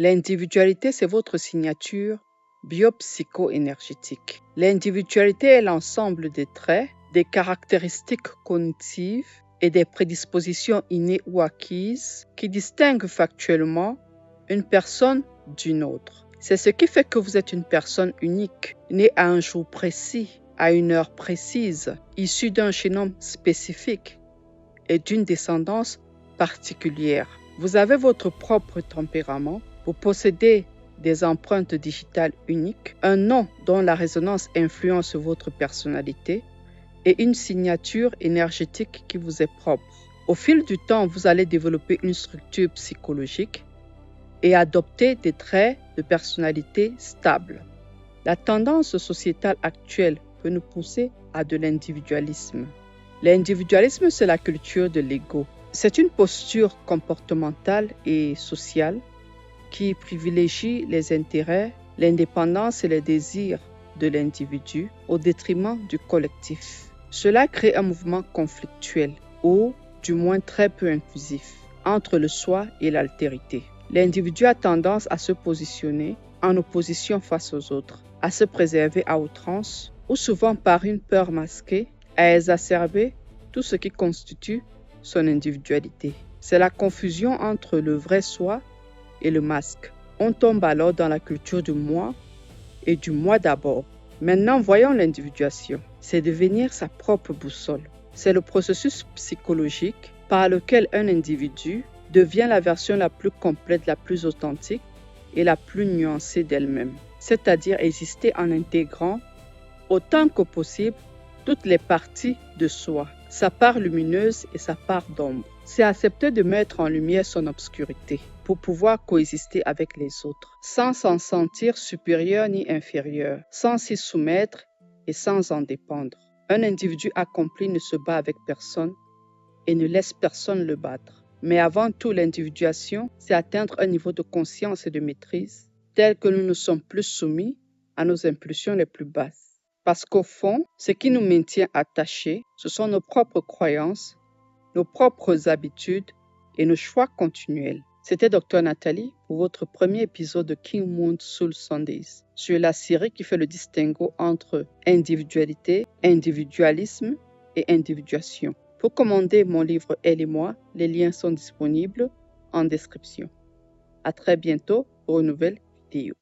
L'individualité, c'est votre signature biopsycho-énergétique. L'individualité est l'ensemble des traits, des caractéristiques cognitives et des prédispositions innées ou acquises qui distinguent factuellement une personne d'une autre. C'est ce qui fait que vous êtes une personne unique, née à un jour précis, à une heure précise, issue d'un génome spécifique et d'une descendance particulière. Vous avez votre propre tempérament, vous possédez des empreintes digitales uniques, un nom dont la résonance influence votre personnalité et une signature énergétique qui vous est propre. Au fil du temps, vous allez développer une structure psychologique et adopter des traits de personnalité stables. La tendance sociétale actuelle peut nous pousser à de l'individualisme. L'individualisme, c'est la culture de l'ego. C'est une posture comportementale et sociale qui privilégie les intérêts, l'indépendance et les désirs de l'individu au détriment du collectif. Cela crée un mouvement conflictuel ou du moins très peu inclusif entre le soi et l'altérité. L'individu a tendance à se positionner en opposition face aux autres, à se préserver à outrance ou souvent par une peur masquée, à exacerber tout ce qui constitue son individualité. C'est la confusion entre le vrai soi et le masque. On tombe alors dans la culture du moi et du moi d'abord. Maintenant, voyons l'individuation. C'est devenir sa propre boussole. C'est le processus psychologique par lequel un individu devient la version la plus complète, la plus authentique et la plus nuancée d'elle-même. C'est-à-dire exister en intégrant autant que possible toutes les parties de soi, sa part lumineuse et sa part d'ombre. C'est accepter de mettre en lumière son obscurité pour pouvoir coexister avec les autres, sans s'en sentir supérieur ni inférieur, sans s'y soumettre et sans en dépendre. Un individu accompli ne se bat avec personne et ne laisse personne le battre. Mais avant tout, l'individuation, c'est atteindre un niveau de conscience et de maîtrise tel que nous ne sommes plus soumis à nos impulsions les plus basses. Parce qu'au fond, ce qui nous maintient attachés, ce sont nos propres croyances, nos propres habitudes et nos choix continuels. C'était Dr Nathalie pour votre premier épisode de King Moon Soul Sundays sur la série qui fait le distinguo entre individualité, individualisme et individuation. Pour commander mon livre Elle et moi, les liens sont disponibles en description. À très bientôt pour une nouvelle vidéo.